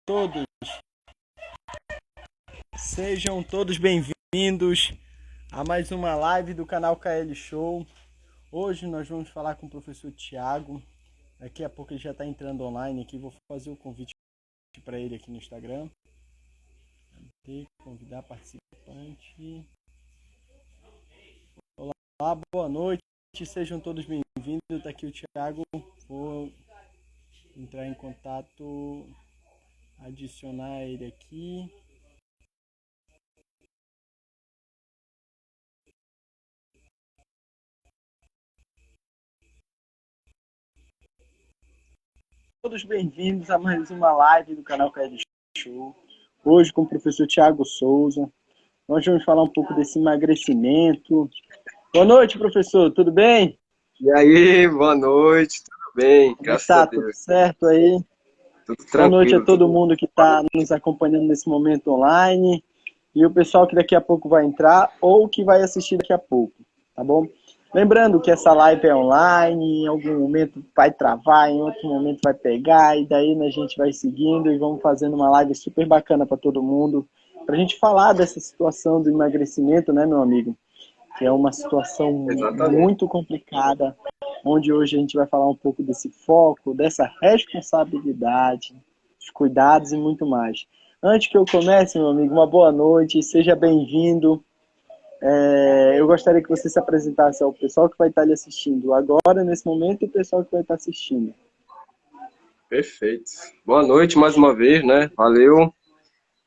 todos, sejam todos bem-vindos a mais uma live do canal KL Show. Hoje nós vamos falar com o professor Thiago. Daqui a pouco ele já está entrando online aqui, vou fazer o convite para ele aqui no Instagram. Convidar participante. Olá, boa noite, sejam todos bem-vindos. Está aqui o Thiago, vou entrar em contato, adicionar ele aqui. Todos bem-vindos a mais uma live do canal KL Show. Hoje com o professor Thiago Souza. Nós vamos falar um pouco desse emagrecimento. Boa noite, professor, tudo bem? E aí, boa noite, tudo bem? Como Graças a está? Tudo Deus. certo aí? Tudo Boa noite a tranquilo, todo tudo mundo que fora está do- nos acompanhando nesse momento online e o pessoal que daqui a pouco vai entrar ou que vai assistir daqui a pouco, tá bom? Lembrando que essa live é online, em algum momento vai travar, em outro momento vai pegar, e daí a gente vai seguindo e vamos fazendo uma live super bacana para todo mundo, para a gente falar dessa situação do emagrecimento, né, meu amigo? Que é uma situação Exatamente. muito complicada, onde hoje a gente vai falar um pouco desse foco, dessa responsabilidade, dos cuidados e muito mais. Antes que eu comece, meu amigo, uma boa noite, seja bem-vindo. Eu gostaria que você se apresentasse ao pessoal que vai estar lhe assistindo agora, nesse momento, e o pessoal que vai estar assistindo. Perfeito. Boa noite mais uma vez, né? Valeu.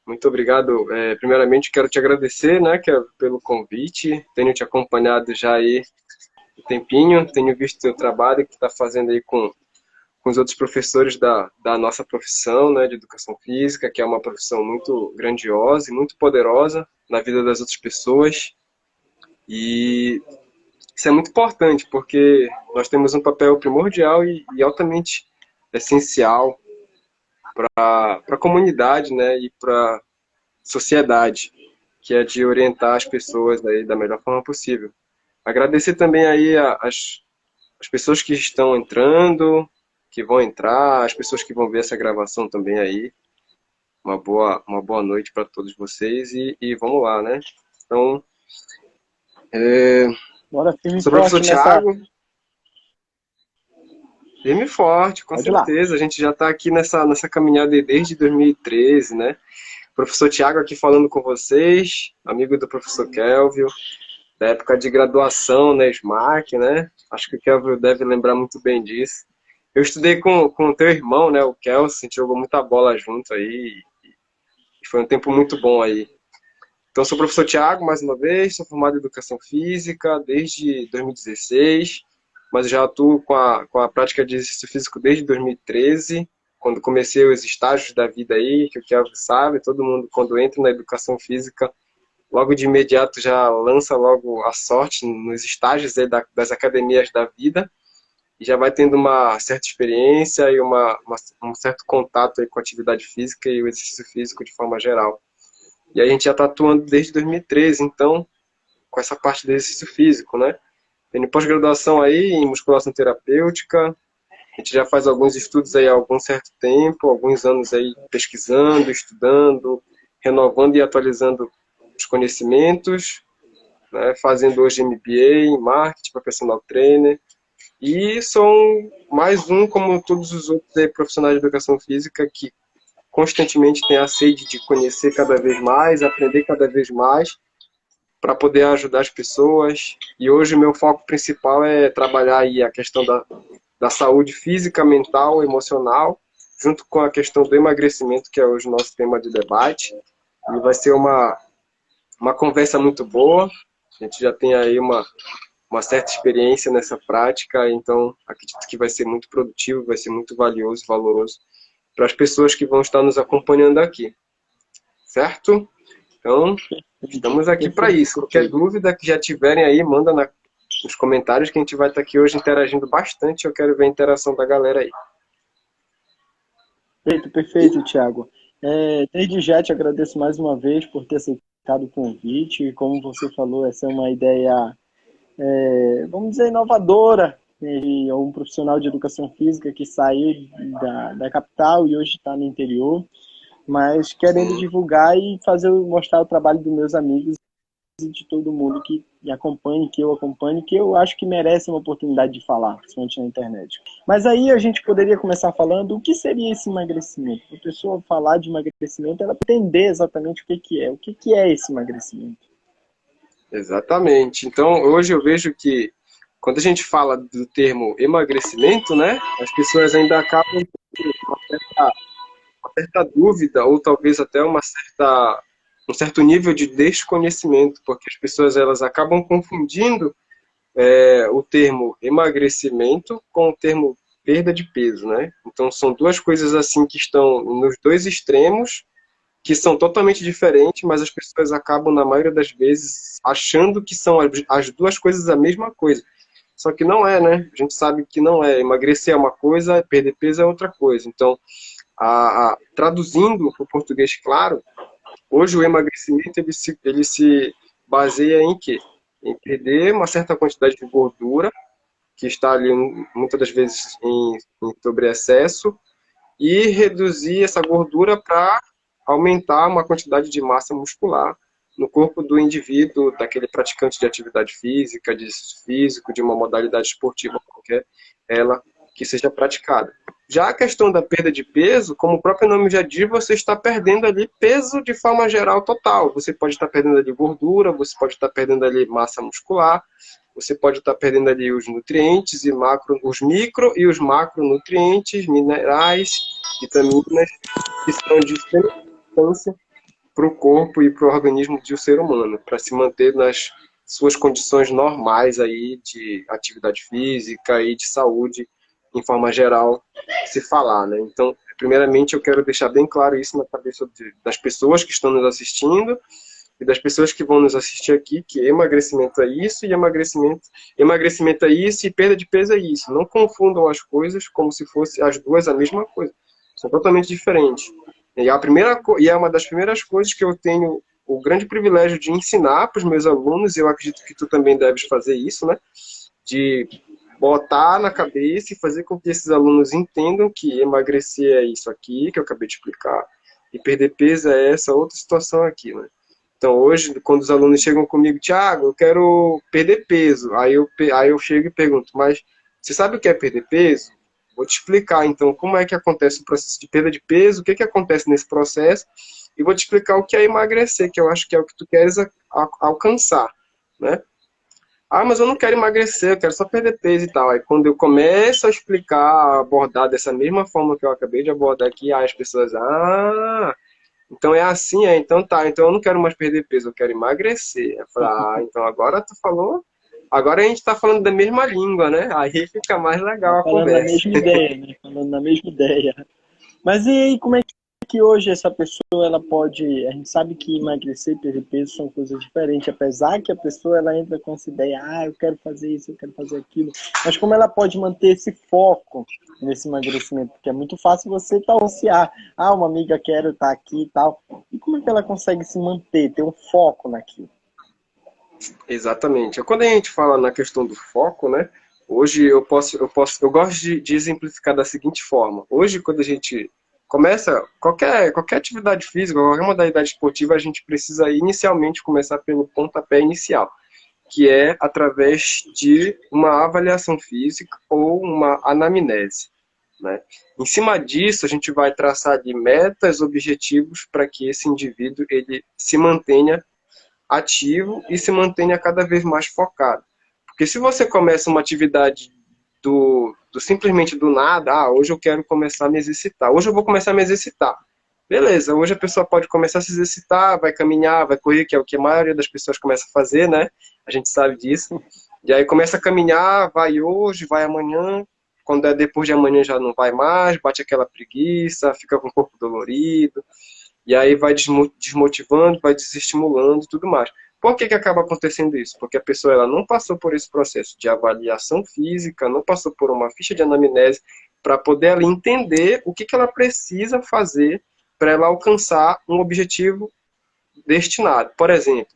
Muito obrigado. Primeiramente, quero te agradecer, né, pelo convite. Tenho te acompanhado já aí um tempinho, tenho visto o teu trabalho que está fazendo aí com os outros professores da nossa profissão, né, de educação física, que é uma profissão muito grandiosa e muito poderosa na vida das outras pessoas. E isso é muito importante, porque nós temos um papel primordial e altamente essencial para a comunidade, né, e para a sociedade, que é de orientar as pessoas aí da melhor forma possível. Agradecer também aí as pessoas que estão entrando, que vão entrar, as pessoas que vão ver essa gravação também aí. Uma boa noite para todos vocês e vamos lá, né? Então, Bora firme e sou o professor forte nessa... Thiago. Firme e forte, com Pode ir lá. certeza. A gente já está aqui nessa caminhada aí desde 2013, né? Professor Tiago aqui falando com vocês, amigo do professor Kelvio, da época de graduação na SMAC, né? Acho que o Kelvio deve lembrar muito bem disso. Eu estudei com o teu irmão, né? O Kelvin, a gente jogou muita bola junto aí, e foi um tempo muito bom aí. Então, sou o professor Tiago, mais uma vez, sou formado em Educação Física desde 2016, mas já atuo com a prática de exercício físico desde 2013, quando comecei os estágios da vida aí, que o Kelvin sabe, todo mundo quando entra na Educação Física, logo de imediato já lança logo a sorte nos estágios aí das academias da vida, e já vai tendo uma certa experiência e um certo contato aí com a atividade física e o exercício físico de forma geral. E a gente já está atuando desde 2013, então, com essa parte do exercício físico, né? Tem pós-graduação aí em musculação terapêutica, a gente já faz alguns estudos aí há algum certo tempo, alguns anos aí pesquisando, estudando, renovando e atualizando os conhecimentos, né? Fazendo hoje MBA em marketing para personal trainer. E sou mais um, como todos os outros aí, profissionais de educação física, que constantemente tem a sede de conhecer cada vez mais, aprender cada vez mais, para poder ajudar as pessoas. E hoje o meu foco principal é trabalhar aí a questão da saúde física, mental, emocional, junto com a questão do emagrecimento, que é hoje o nosso tema de debate. E vai ser uma conversa muito boa. A gente já tem aí uma certa experiência nessa prática, então acredito que vai ser muito produtivo, vai ser muito valioso, valoroso para as pessoas que vão estar nos acompanhando aqui, certo? Então, estamos aqui para Perfeito, isso. Qualquer perfeito. dúvida que já tiverem aí, manda nos comentários que a gente vai estar aqui hoje interagindo bastante. Eu quero ver a interação da galera aí. Perfeito, perfeito, Thiago. Desde já te agradeço mais uma vez por ter aceitado o convite. E como você falou, essa é uma ideia, vamos dizer, inovadora. E é um profissional de educação física que saiu da capital e hoje está no interior. mas querendo Sim. divulgar e mostrar o trabalho dos meus amigos e de todo mundo que me acompanhe, que eu acompanhe, que eu acho que merece uma oportunidade de falar, principalmente na internet. Mas aí a gente poderia começar falando o que seria esse emagrecimento. A pessoa falar de emagrecimento, ela entender exatamente o que é esse emagrecimento. Exatamente. Então, hoje eu vejo que quando a gente fala do termo emagrecimento, né, as pessoas ainda acabam com uma certa dúvida ou talvez até um certo nível de desconhecimento, porque as pessoas elas acabam confundindo o termo emagrecimento com o termo perda de peso, né? Então são duas coisas assim que estão nos dois extremos, que são totalmente diferentes, mas as pessoas acabam na maioria das vezes achando que são as duas coisas a mesma coisa. Só que não é, né? A gente sabe que não é. Emagrecer é uma coisa, perder peso é outra coisa. Então, traduzindo para o português claro, hoje o emagrecimento ele se baseia em quê? Em perder uma certa quantidade de gordura, que está ali muitas das vezes em sobreexcesso, e reduzir essa gordura para aumentar uma quantidade de massa muscular no corpo do indivíduo, daquele praticante de atividade física, de exercício físico, de uma modalidade esportiva qualquer, ela que seja praticada. Já a questão da perda de peso, como o próprio nome já diz, você está perdendo ali peso de forma geral total. Você pode estar perdendo ali gordura, você pode estar perdendo ali massa muscular, você pode estar perdendo ali os nutrientes e os micro e os macronutrientes, minerais, vitaminas, que são de extrema importância para o corpo e para o organismo de um ser humano, para se manter nas suas condições normais aí de atividade física e de saúde, em forma geral, se falar, né? Então, primeiramente, eu quero deixar bem claro isso na cabeça das pessoas que estão nos assistindo e das pessoas que vão nos assistir aqui, que emagrecimento é isso e emagrecimento é isso e perda de peso é isso. Não confundam as coisas como se fossem as duas a mesma coisa. São totalmente diferentes. E é uma das primeiras coisas que eu tenho o grande privilégio de ensinar para os meus alunos, e eu acredito que tu também deves fazer isso, né? De botar na cabeça e fazer com que esses alunos entendam que emagrecer é isso aqui, que eu acabei de explicar, e perder peso é essa outra situação aqui, né? Então, hoje, quando os alunos chegam comigo, Thiago, eu quero perder peso. Aí eu chego e pergunto, mas você sabe o que é perder peso? Vou te explicar, então, como é que acontece o processo de perda de peso, o que acontece nesse processo, e vou te explicar o que é emagrecer, que eu acho que é o que tu queres alcançar, né? Ah, mas eu não quero emagrecer, eu quero só perder peso e tal. Aí quando eu começo a explicar, a abordar dessa mesma forma que eu acabei de abordar aqui, aí as pessoas, então é assim, então tá, então eu não quero mais perder peso, eu quero emagrecer. Eu falo, então agora tu falou, agora a gente tá falando da mesma língua, né? Aí fica mais legal a Falando na conversa. mesma ideia, né? Falando na mesma ideia. Mas e aí, como é que hoje essa pessoa ela pode. A gente sabe que emagrecer e perder peso são coisas diferentes, apesar que a pessoa ela entra com essa ideia, eu quero fazer isso, eu quero fazer aquilo. Mas como ela pode manter esse foco nesse emagrecimento? Porque é muito fácil você associar, uma amiga quer estar aqui e tal. E como é que ela consegue se manter, ter um foco naquilo? Exatamente. Quando a gente fala na questão do foco, né? Hoje eu gosto de exemplificar da seguinte forma. Hoje, quando a gente começa qualquer atividade física, qualquer modalidade esportiva, a gente precisa inicialmente começar pelo pontapé inicial, que é através de uma avaliação física ou uma anamnese, né? Em cima disso, a gente vai traçar de metas, objetivos para que esse indivíduo ele se mantenha ativo e se mantenha cada vez mais focado. Porque se você começa uma atividade simplesmente do nada, hoje eu quero começar a me exercitar, hoje eu vou começar a me exercitar. Beleza, hoje a pessoa pode começar a se exercitar, vai caminhar, vai correr, que é o que a maioria das pessoas começa a fazer, né? A gente sabe disso. E aí começa a caminhar, vai hoje, vai amanhã, quando é depois de amanhã já não vai mais, bate aquela preguiça, fica com o corpo dolorido, e aí vai desmotivando, vai desestimulando e tudo mais. Por que acaba acontecendo isso? Porque a pessoa ela não passou por esse processo de avaliação física, não passou por uma ficha de anamnese para poder ela entender o que ela precisa fazer para ela alcançar um objetivo destinado. Por exemplo,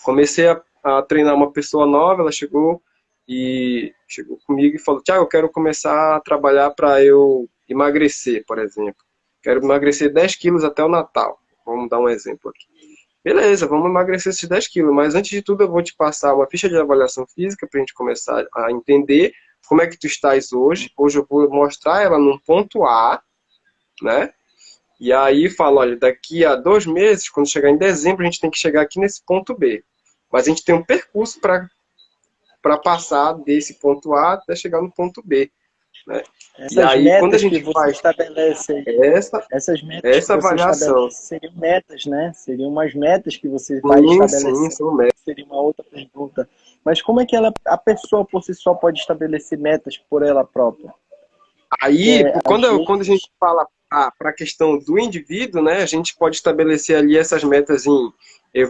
comecei a treinar uma pessoa nova, ela chegou comigo e falou, Tiago, eu quero começar a trabalhar para eu emagrecer, por exemplo. quero emagrecer 10 quilos até o Natal. Vamos dar um exemplo aqui. Beleza, vamos emagrecer esses 10 quilos, mas antes de tudo eu vou te passar uma ficha de avaliação física para a gente começar a entender como é que tu estás hoje. Hoje eu vou mostrar ela num ponto A, né? E aí falo, olha, daqui a 2 meses, quando chegar em dezembro, a gente tem que chegar aqui nesse ponto B. Mas a gente tem um percurso para passar desse ponto A até chegar no ponto B, né? E Essas aí, quando a metas que gente você faz estabelece, essa, essas metas que essa você avaliação, estabelece seriam metas, né? Seriam umas metas que você vai sim, estabelecer. são metas. Seria uma outra pergunta. Mas como é que a pessoa por si só pode estabelecer metas por ela própria? Aí, É, às quando a gente vezes, fala para a questão do indivíduo, né, a gente pode estabelecer ali essas metas em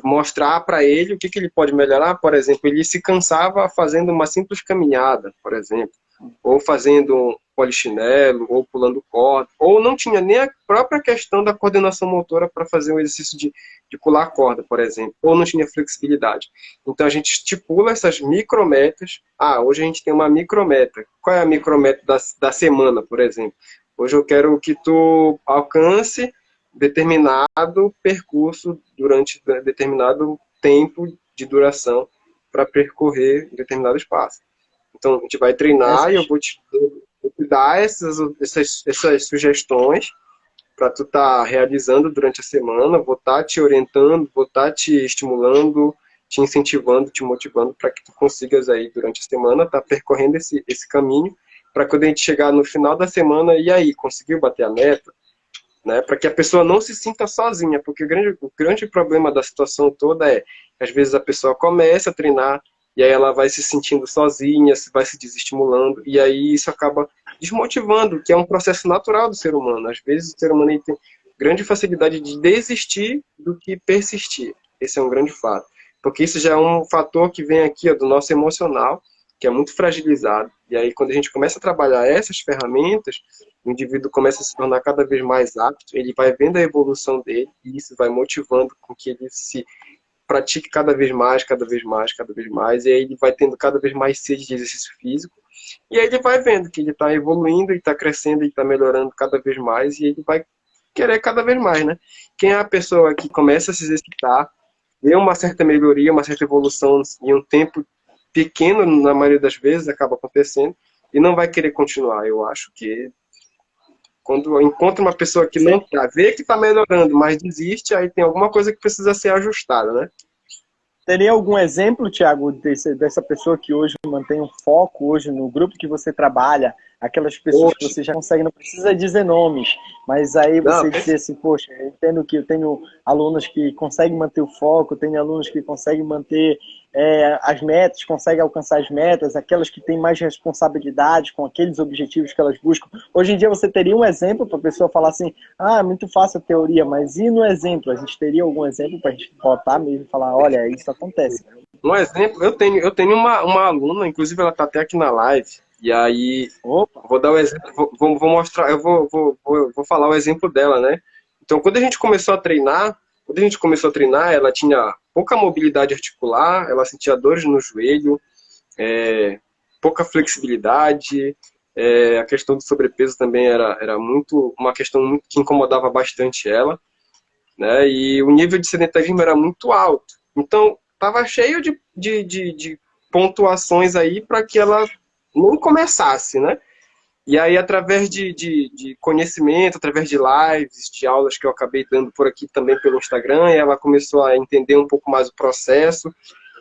mostrar para ele o que ele pode melhorar. Por exemplo, ele se cansava fazendo uma simples caminhada, por exemplo, ou fazendo um polichinelo, ou pulando corda, ou não tinha nem a própria questão da coordenação motora para fazer um exercício de pular corda, por exemplo, ou não tinha flexibilidade. Então a gente estipula essas micrometas. Ah, hoje a gente tem uma micrometa. Qual é a micrometa da semana, por exemplo? Hoje eu quero que tu alcance determinado percurso durante determinado tempo de duração para percorrer determinado espaço. Então, a gente vai treinar e eu essas, vou te dar essas sugestões para tu estar realizando durante a semana. Vou estar te orientando, vou estar te estimulando, te incentivando, te motivando para que tu consigas aí durante a semana estar percorrendo esse caminho para quando a gente chegar no final da semana e aí, conseguiu bater a meta? Né, para que a pessoa não se sinta sozinha, porque o grande problema da situação toda é que às vezes a pessoa começa a treinar e aí ela vai se sentindo sozinha, vai se desestimulando e aí isso acaba desmotivando, que é um processo natural do ser humano. Às vezes o ser humano tem grande facilidade de desistir do que persistir. Esse é um grande fato, porque isso já é um fator que vem aqui ó, do nosso emocional, que é muito fragilizado. E aí quando a gente começa a trabalhar essas ferramentas, o indivíduo começa a se tornar cada vez mais apto, ele vai vendo a evolução dele e isso vai motivando com que ele se pratique cada vez mais, cada vez mais, cada vez mais, e aí ele vai tendo cada vez mais sede de exercício físico, e aí ele vai vendo que ele está evoluindo, ele está crescendo, ele está melhorando cada vez mais, e ele vai querer cada vez mais, né? Quem é a pessoa que começa a se exercitar, vê uma certa melhoria, uma certa evolução em um tempo pequeno, na maioria das vezes, acaba acontecendo, e não vai querer continuar. Eu acho que quando encontra uma pessoa que não tá, vê que está melhorando, mas desiste, aí tem alguma coisa que precisa ser ajustada, né? teria algum exemplo, Thiago, dessa pessoa que hoje mantém um foco hoje no grupo que você trabalha, aquelas pessoas que Poxa, você já consegue, não precisa dizer nomes, mas aí não, você dizer assim, poxa, eu entendo que eu tenho alunos que conseguem manter o foco, tenho alunos que conseguem manter as metas, conseguem alcançar as metas, aquelas que têm mais responsabilidade com aqueles objetivos que elas buscam. Hoje em dia você teria um exemplo para a pessoa falar assim, ah, é muito fácil a teoria, mas e no exemplo? A gente teria algum exemplo para a gente botar mesmo e falar, olha, isso acontece. um exemplo, eu tenho uma aluna, inclusive ela está até aqui na live, e aí Opa, vou dar o exemplo, vou mostrar, eu vou falar o exemplo dela, né? Então, quando a gente começou a treinar, ela tinha pouca mobilidade articular, ela sentia dores no joelho, pouca flexibilidade, a questão do sobrepeso também era muito uma questão muito, que incomodava bastante ela, né? E o nível de sedentarismo era muito alto. Então, estava cheio de pontuações aí para que ela não começasse, né? E aí, através de conhecimento, através de lives, de aulas que eu acabei dando por aqui também pelo Instagram, ela começou a entender um pouco mais o processo.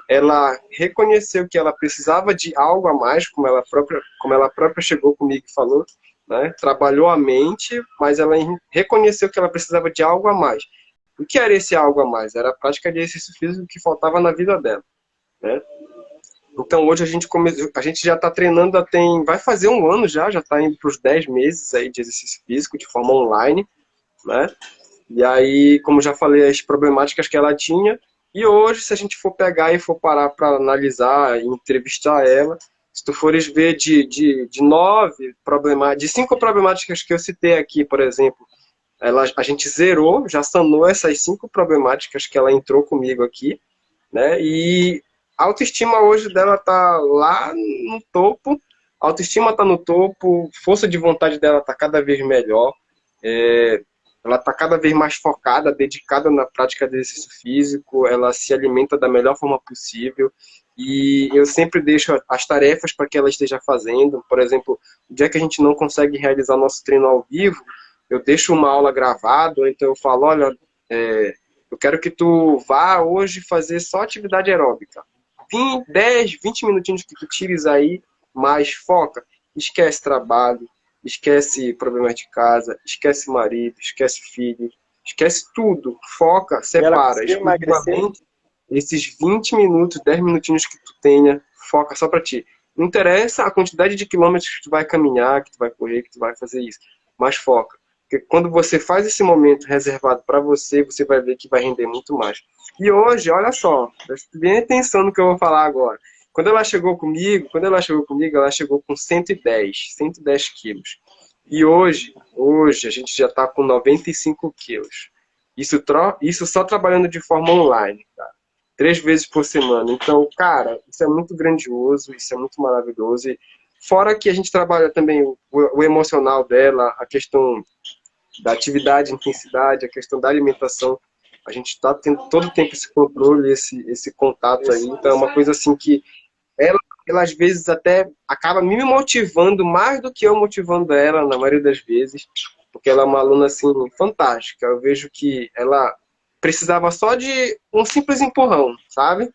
Ela reconheceu que ela precisava de algo a mais, como ela própria chegou comigo e falou, né? Trabalhou a mente, mas ela reconheceu que ela precisava de algo a mais. O que era esse algo a mais? Era a prática de exercício físico que faltava na vida dela, né? Então hoje a gente já está treinando, vai fazer um ano já está indo para os 10 meses aí de exercício físico de forma online, né? E aí, como já falei, as problemáticas que ela tinha, e hoje, se a gente for pegar e for parar para analisar e entrevistar ela, se tu fores ver de 5 problemáticas que eu citei aqui, por exemplo, a gente zerou, já sanou essas 5 problemáticas que ela entrou comigo aqui, né? E a autoestima hoje dela tá lá no topo, a autoestima tá no topo, força de vontade dela tá cada vez melhor, ela está cada vez mais focada, dedicada na prática de exercício físico, ela se alimenta da melhor forma possível, e eu sempre deixo as tarefas para que ela esteja fazendo. Por exemplo, o dia que a gente não consegue realizar o nosso treino ao vivo, eu deixo uma aula gravada, ou então eu falo, olha, eu quero que tu vá hoje fazer só atividade aeróbica. 10, 20 minutinhos que tu tires aí, mas foca. Esquece trabalho, esquece problemas de casa, esquece marido, esquece filho, esquece tudo. Foca, E ela separa. conseguiu emagrecer? Exclusivamente esses 20 minutos, 10 minutinhos que tu tenha, foca só pra ti. Não interessa a quantidade de quilômetros que tu vai caminhar, que tu vai correr, que tu vai fazer isso. Mas foca. Porque quando você faz esse momento reservado para você, você vai ver que vai render muito mais. E hoje, olha só, preste bem atenção no que eu vou falar agora. Quando ela chegou com 110 quilos. E hoje a gente já está com 95 quilos. Isso só trabalhando de forma online, tá? 3 vezes por semana. Então, cara, isso é muito grandioso, isso é muito maravilhoso. E fora que a gente trabalha também o emocional dela, a questão da atividade, intensidade, a questão da alimentação. A gente está tendo todo o tempo esse controle, esse contato aí. Então é uma coisa assim que ela às vezes até acaba me motivando mais do que eu motivando ela, na maioria das vezes, porque ela é uma aluna assim fantástica. Eu vejo que ela precisava só de um simples empurrão, sabe?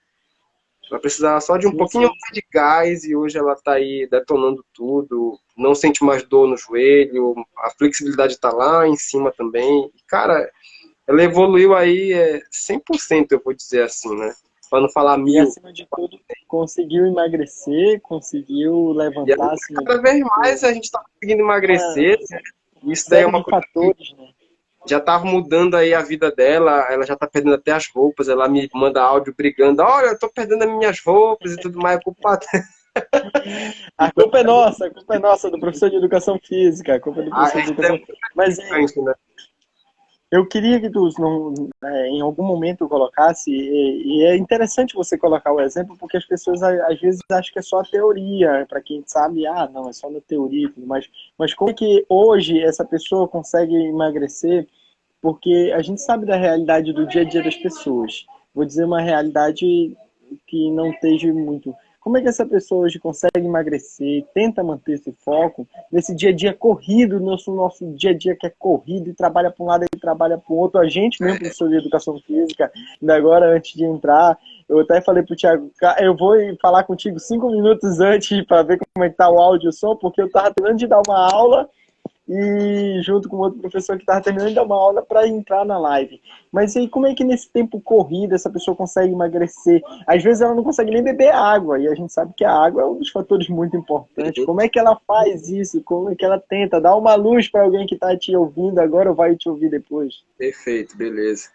Ela precisava só de um Sim, pouquinho sim. mais de gás e hoje ela está aí detonando tudo, não sente mais dor no joelho, a flexibilidade está lá em cima também. E, cara, ela evoluiu aí 100%, eu vou dizer assim, né? Para não falar E 1000. acima de tudo, conseguiu emagrecer, conseguiu E levantar acima de cada vez mais tudo. a gente está conseguindo Uma, emagrecer. uma Isso daí é série uma de coisa fatores, né? já estava mudando aí a vida dela, ela já está perdendo até as roupas, ela me manda áudio brigando, olha, eu estou perdendo as minhas roupas e tudo mais, é culpa dela. Então, A culpa é nossa, do professor de educação física, a culpa é do professor de isso é educação. muito Mas importante, né? eu queria que tu não, em algum momento colocasse, e é interessante você colocar o exemplo, porque as pessoas às vezes acham que é só a teoria, para quem sabe, não, é só na teoria e tudo mais. Mas como é que hoje essa pessoa consegue emagrecer? Porque a gente sabe da realidade do dia a dia das pessoas. Vou dizer uma realidade que não esteja muito. Como é que essa pessoa hoje consegue emagrecer, tenta manter esse foco nesse dia a dia corrido, nosso dia a dia que é corrido e trabalha para um lado e trabalha para o outro? A gente mesmo, professor de educação física, ainda agora antes de entrar, eu até falei para o Thiago, eu vou falar contigo 5 minutos antes para ver como é que tá o áudio e o som, porque eu estava terminando de dar uma aula e junto com outro professor que estava terminando de dar uma aula para entrar na live. Mas aí como é que nesse tempo corrido essa pessoa consegue emagrecer? Às vezes ela não consegue nem beber água, e a gente sabe que a água é um dos fatores muito importantes. Como é que ela faz isso? Como é que ela tenta dar uma luz para alguém que está te ouvindo agora ou vai te ouvir depois? Perfeito, beleza.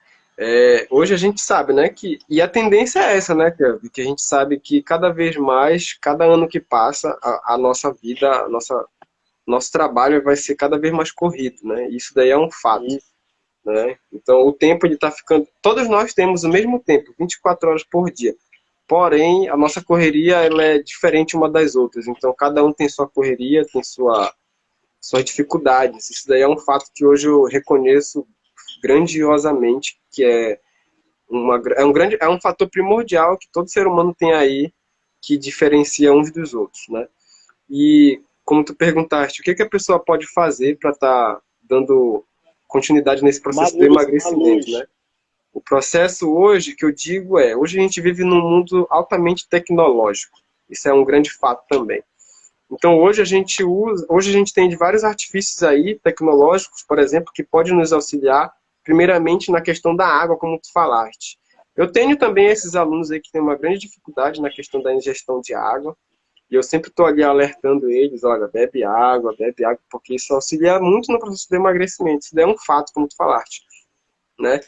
Hoje a gente sabe, né, e a tendência é essa, né, que a gente sabe que cada vez mais, cada ano que passa, a nossa vida, nosso trabalho vai ser cada vez mais corrido, né, isso daí é um fato, Isso. né, então o tempo ele está ficando, todos nós temos o mesmo tempo, 24 horas por dia, porém a nossa correria ela é diferente uma das outras, então cada um tem sua correria, tem suas dificuldades, isso daí é um fato que hoje eu reconheço grandiosamente, que é um fator primordial que todo ser humano tem aí, que diferencia uns dos outros, né? E como tu perguntaste, o que que a pessoa pode fazer para estar dando continuidade nesse Uma processo do luz, uma emagrecimento, luz. né? O processo hoje, que eu digo hoje a gente vive num mundo altamente tecnológico. Isso é um grande fato também. Então hoje a gente tem vários artifícios aí tecnológicos, por exemplo, que podem nos auxiliar, primeiramente na questão da água, como tu falaste. Eu tenho também esses alunos aí que têm uma grande dificuldade na questão da ingestão de água, e eu sempre estou ali alertando eles, olha, bebe água, porque isso auxilia muito no processo de emagrecimento. Isso daí é um fato, como tu falaste, né?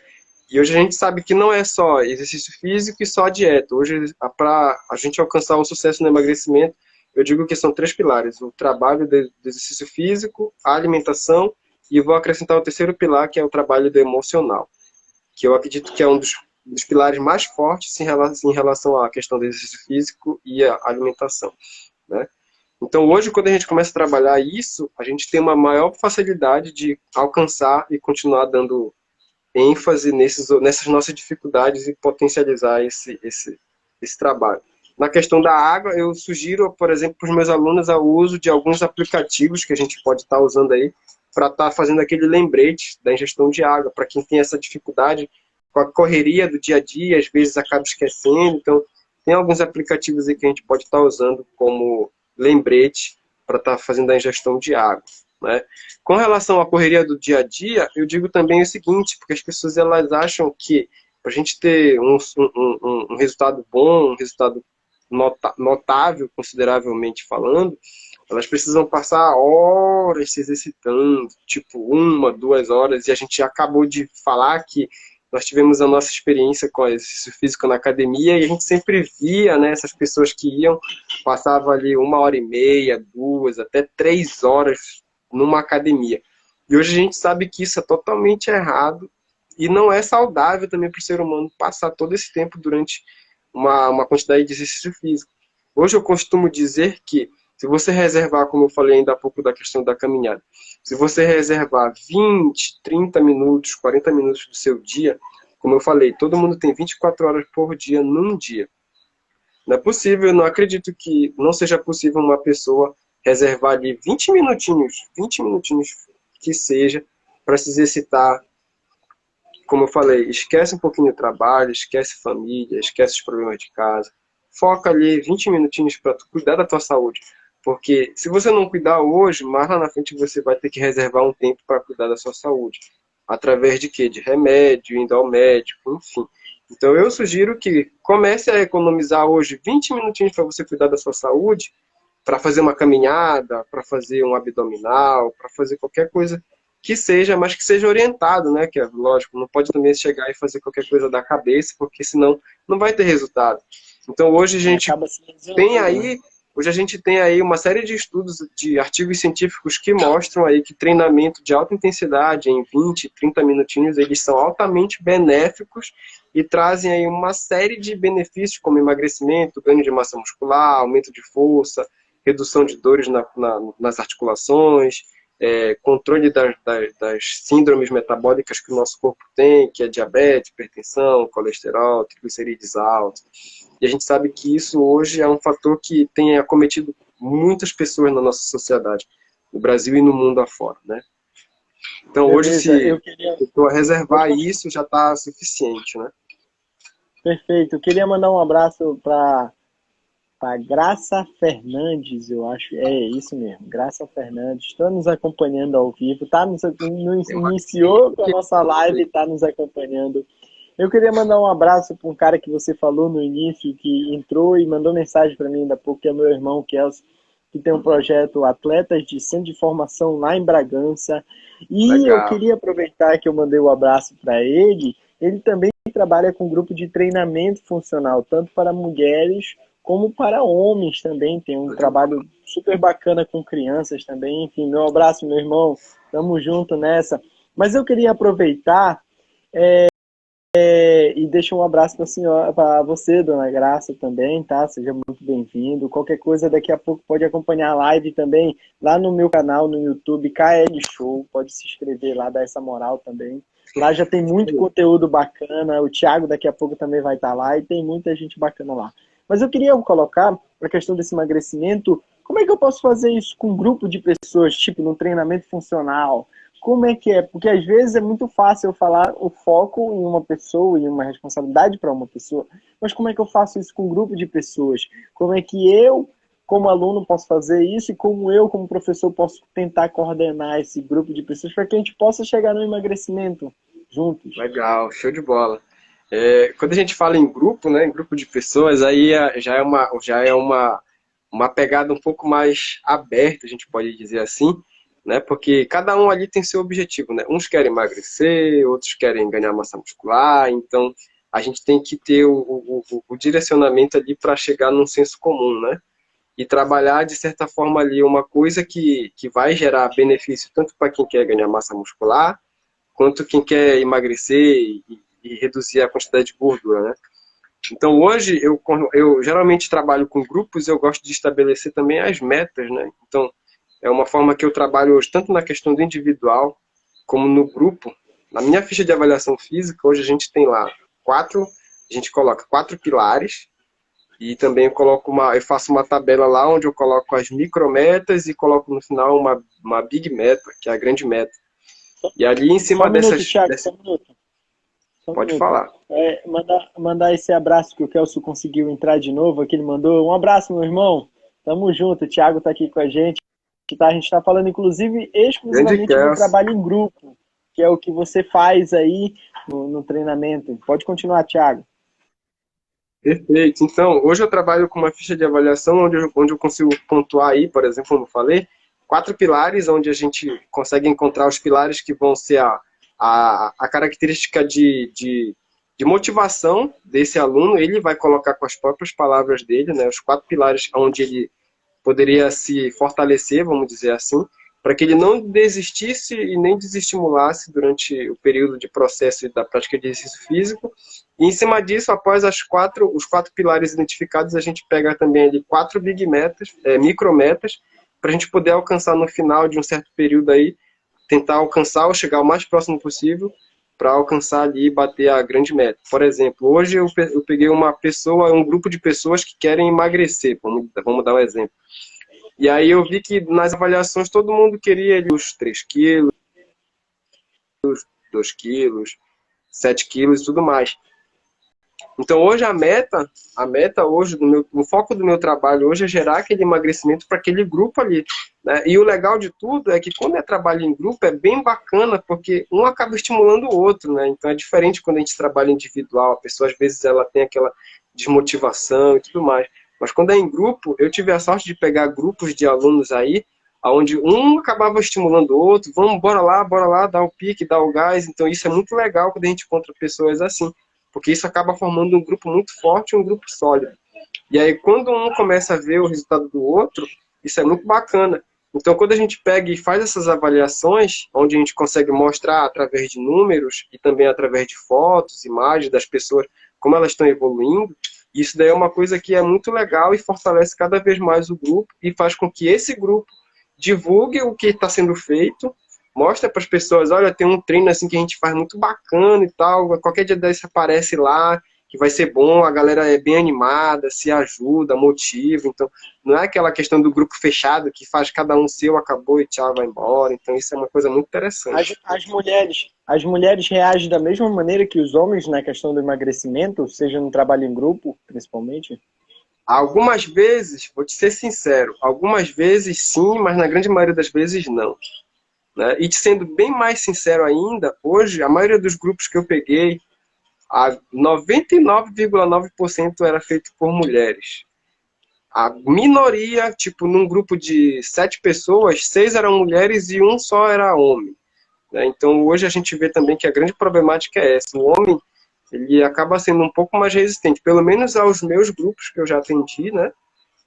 E hoje a gente sabe que não é só exercício físico e só dieta. Hoje, para a gente alcançar o sucesso no emagrecimento, eu digo que são 3 pilares: o trabalho do exercício físico, a alimentação, e vou acrescentar o terceiro pilar, que é o trabalho do emocional, que eu acredito que é um dos pilares mais fortes em relação à questão do exercício físico e à alimentação, né? Então, hoje, quando a gente começa a trabalhar isso, a gente tem uma maior facilidade de alcançar e continuar dando ênfase nessas nossas dificuldades e potencializar esse trabalho. Na questão da água, eu sugiro, por exemplo, para os meus alunos o uso de alguns aplicativos que a gente pode estar usando aí para estar fazendo aquele lembrete da ingestão de água, para quem tem essa dificuldade com a correria do dia a dia, às vezes acaba esquecendo. Então, tem alguns aplicativos aí que a gente pode estar usando como lembrete para estar fazendo a ingestão de água, né? Com relação à correria do dia a dia, eu digo também o seguinte, porque as pessoas elas acham que para a gente ter um resultado bom, um resultado notável, consideravelmente falando, elas precisam passar horas se exercitando, tipo 1, 2 horas, e a gente acabou de falar que nós tivemos a nossa experiência com exercício físico na academia e a gente sempre via, né, essas pessoas que iam, passavam ali 1h30, 2, até 3 horas numa academia. E hoje a gente sabe que isso é totalmente errado e não é saudável também para o ser humano passar todo esse tempo durante uma quantidade de exercício físico. Hoje eu costumo dizer que se você reservar, como eu falei ainda há pouco da questão da caminhada, se você reservar 20, 30 minutos, 40 minutos do seu dia, como eu falei, todo mundo tem 24 horas por dia num dia. Não é possível, eu não acredito que não seja possível uma pessoa reservar ali 20 minutinhos que seja, para se exercitar. Como eu falei, esquece um pouquinho o trabalho, esquece família, esquece os problemas de casa. Foca ali 20 minutinhos para cuidar da tua saúde. Porque se você não cuidar hoje, mais lá na frente você vai ter que reservar um tempo para cuidar da sua saúde. Através de quê? De remédio, indo ao médico, enfim. Então eu sugiro que comece a economizar hoje 20 minutinhos para você cuidar da sua saúde, para fazer uma caminhada, para fazer um abdominal, para fazer qualquer coisa que seja, mas que seja orientado, né? Que é lógico, não pode também chegar e fazer qualquer coisa da cabeça, porque senão não vai ter resultado. Então hoje a gente Acaba se tem lesionando, né? aí, hoje a gente tem aí uma série de estudos, de artigos científicos que mostram aí que treinamento de alta intensidade em 20, 30 minutinhos, eles são altamente benéficos e trazem aí uma série de benefícios como emagrecimento, ganho de massa muscular, aumento de força, redução de dores nas articulações, controle das síndromes metabólicas que o nosso corpo tem, que é diabetes, hipertensão, colesterol, triglicerídeos altos. E a gente sabe que isso hoje é um fator que tem acometido muitas pessoas na nossa sociedade, no Brasil e no mundo afora, né? Então hoje, Beleza, se eu queria. eu reservar isso, já está suficiente, né? Perfeito. Eu queria mandar um abraço para Graça Fernandes, eu acho. É isso mesmo, Graça Fernandes. Está nos acompanhando ao vivo. Iniciou com a nossa live e está nos acompanhando. Eu queria mandar um abraço para um cara que você falou no início, que entrou e mandou mensagem para mim ainda há pouco, que é meu irmão Kels, que tem um projeto Atletas de Centro de Formação lá em Bragança. E eu Legal. queria aproveitar que eu mandei o abraço para ele. Ele também trabalha com um grupo de treinamento funcional, tanto para mulheres como para homens também. Tem um trabalho super bacana com crianças também. Enfim, meu abraço, meu irmão. Tamo junto nessa. Mas eu queria aproveitar e deixa um abraço para senhora, para você, dona Graça, também, tá? Seja muito bem-vindo. Qualquer coisa, daqui a pouco pode acompanhar a live também lá no meu canal no YouTube, KL Show. Pode se inscrever lá, dar essa moral também. Lá já tem muito conteúdo bacana. O Thiago daqui a pouco também vai estar lá e tem muita gente bacana lá. Mas eu queria colocar a questão desse emagrecimento. Como é que eu posso fazer isso com um grupo de pessoas, tipo no treinamento funcional? Como é que é? Porque às vezes é muito fácil eu falar o foco em uma pessoa e uma responsabilidade para uma pessoa, mas como é que eu faço isso com um grupo de pessoas? Como é que eu, como aluno, posso fazer isso e como eu, como professor, posso tentar coordenar esse grupo de pessoas para que a gente possa chegar no emagrecimento juntos? Legal, show de bola. Quando a gente fala em grupo, né, em grupo de pessoas, aí já é uma pegada um pouco mais aberta, a gente pode dizer assim, né, porque cada um ali tem seu objetivo, né? Uns querem emagrecer, outros querem ganhar massa muscular, então a gente tem que ter o direcionamento ali para chegar num senso comum, né? E trabalhar, de certa forma, ali uma coisa que vai gerar benefício tanto para quem quer ganhar massa muscular, quanto quem quer emagrecer e reduzir a quantidade de gordura, né? Então, hoje, eu geralmente trabalho com grupos, eu gosto de estabelecer também as metas, né? Então, é uma forma que eu trabalho hoje, tanto na questão do individual, como no grupo. Na minha ficha de avaliação física, hoje a gente tem lá a gente coloca 4 pilares, e também eu faço uma tabela lá onde eu coloco as micrometas e coloco no final uma big meta, que é a grande meta. E ali em Só cima um minuto, Thiago, só um minuto. Só um pode minuto. falar. Mandar esse abraço que o Kelso conseguiu entrar de novo aqui, ele mandou. Um abraço, meu irmão. Tamo junto, o Thiago tá aqui com a gente. Tá? A gente tá falando, inclusive, Grande exclusivamente do Kels. trabalho em grupo, que é o que você faz aí no treinamento. Pode continuar, Thiago. Perfeito. Então, hoje eu trabalho com uma ficha de avaliação onde eu consigo pontuar aí, por exemplo, como eu falei, 4 pilares, onde a gente consegue encontrar os pilares que vão ser a característica de motivação desse aluno. Ele vai colocar com as próprias palavras dele, né, os 4 pilares onde ele poderia se fortalecer, vamos dizer assim, para que ele não desistisse e nem desestimulasse durante o período de processo da prática de exercício físico. E em cima disso, após os 4 pilares identificados, a gente pega também ali 4 micrometas, para a gente poder alcançar no final de um certo período aí, tentar alcançar ou chegar o mais próximo possível para alcançar ali e bater a grande meta. Por exemplo, hoje eu peguei um grupo de pessoas que querem emagrecer, vamos dar um exemplo. E aí eu vi que nas avaliações todo mundo queria ali os 3 quilos, 2 quilos, 7 quilos e tudo mais. Então hoje a meta hoje, o foco do meu trabalho hoje é gerar aquele emagrecimento para aquele grupo ali, né? E o legal de tudo é que quando é trabalho em grupo é bem bacana, porque um acaba estimulando o outro, né? Então é diferente quando a gente trabalha individual, a pessoa às vezes ela tem aquela desmotivação e tudo mais. Mas quando é em grupo, eu tive a sorte de pegar grupos de alunos aí, onde um acabava estimulando o outro, vamos, bora lá, dar o pique, dar o gás. Então isso é muito legal quando a gente encontra pessoas assim, porque isso acaba formando um grupo muito forte, um grupo sólido. E aí, quando um começa a ver o resultado do outro, isso é muito bacana. Então, quando a gente pega e faz essas avaliações, onde a gente consegue mostrar através de números e também através de fotos, imagens das pessoas, como elas estão evoluindo, isso daí é uma coisa que é muito legal e fortalece cada vez mais o grupo e faz com que esse grupo divulgue o que está sendo feito, mostra para as pessoas, olha, tem um treino assim que a gente faz muito bacana e tal, qualquer dia desse aparece lá, que vai ser bom, a galera é bem animada, se ajuda, motiva, então não é aquela questão do grupo fechado que faz cada um seu, acabou e tchau, vai embora, então isso é uma coisa muito interessante. As mulheres reagem da mesma maneira que os homens na questão do emagrecimento, seja no trabalho em grupo, principalmente? Algumas vezes, vou te ser sincero, algumas vezes sim, mas na grande maioria das vezes não. Né? E sendo bem mais sincero ainda, hoje a maioria dos grupos que eu peguei, a 99,9% era feito por mulheres. A minoria, tipo, num grupo de 7 pessoas, 6 eram mulheres e um só era homem. Né? Então hoje a gente vê também que a grande problemática é essa. O homem, ele acaba sendo um pouco mais resistente, pelo menos aos meus grupos que eu já atendi, né?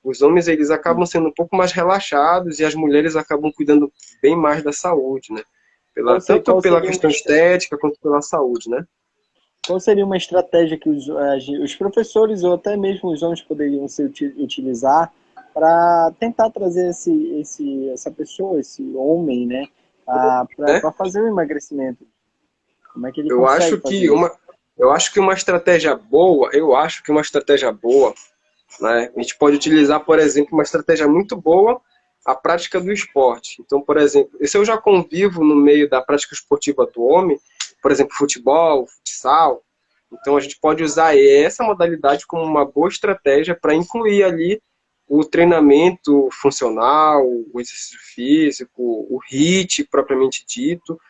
Os homens, eles acabam sendo um pouco mais relaxados e as mulheres acabam cuidando bem mais da saúde, né? Tanto pela questão estética quanto pela saúde, né? Qual seria uma estratégia que os professores ou até mesmo os homens poderiam utilizar para tentar trazer essa pessoa, esse homem, né, para fazer o emagrecimento? Como é que ele consegue fazer isso? Eu acho que uma estratégia boa, né? A gente pode utilizar, por exemplo, uma estratégia muito boa, a prática do esporte. Então, por exemplo, se eu já convivo no meio da prática esportiva do homem, por exemplo, futebol, futsal, então a gente pode usar essa modalidade como uma boa estratégia para incluir ali o treinamento funcional, o exercício físico, o HIIT propriamente dito,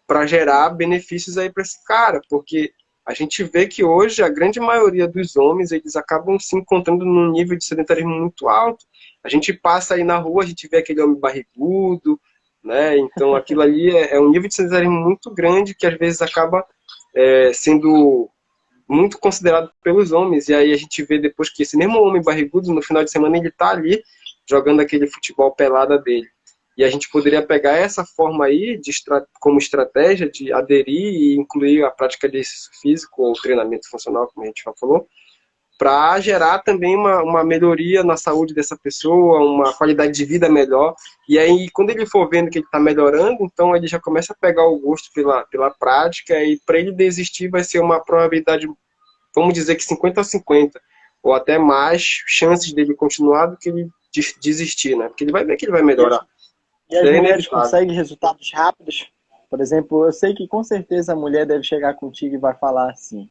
para gerar benefícios aí para esse cara, porque a gente vê que hoje a grande maioria dos homens, eles acabam se encontrando num nível de sedentarismo muito alto. A gente passa aí na rua, a gente vê aquele homem barrigudo, né? Então aquilo ali é um nível de sedentarismo muito grande que às vezes acaba sendo muito considerado pelos homens. E aí a gente vê depois que esse mesmo homem barrigudo, no final de semana, ele tá ali jogando aquele futebol pelada dele. E a gente poderia pegar essa forma aí como estratégia de aderir e incluir a prática de exercício físico ou treinamento funcional, como a gente já falou, para gerar também uma melhoria na saúde dessa pessoa, uma qualidade de vida melhor. E aí, quando ele for vendo que ele está melhorando, então ele já começa a pegar o gosto pela prática, e para ele desistir vai ser uma probabilidade, vamos dizer que 50-50, ou até mais chances dele continuar do que ele desistir, né? Porque ele vai ver que ele vai melhorar. E as mulheres conseguem resultados rápidos? Por exemplo, eu sei que com certeza a mulher deve chegar contigo e vai falar assim,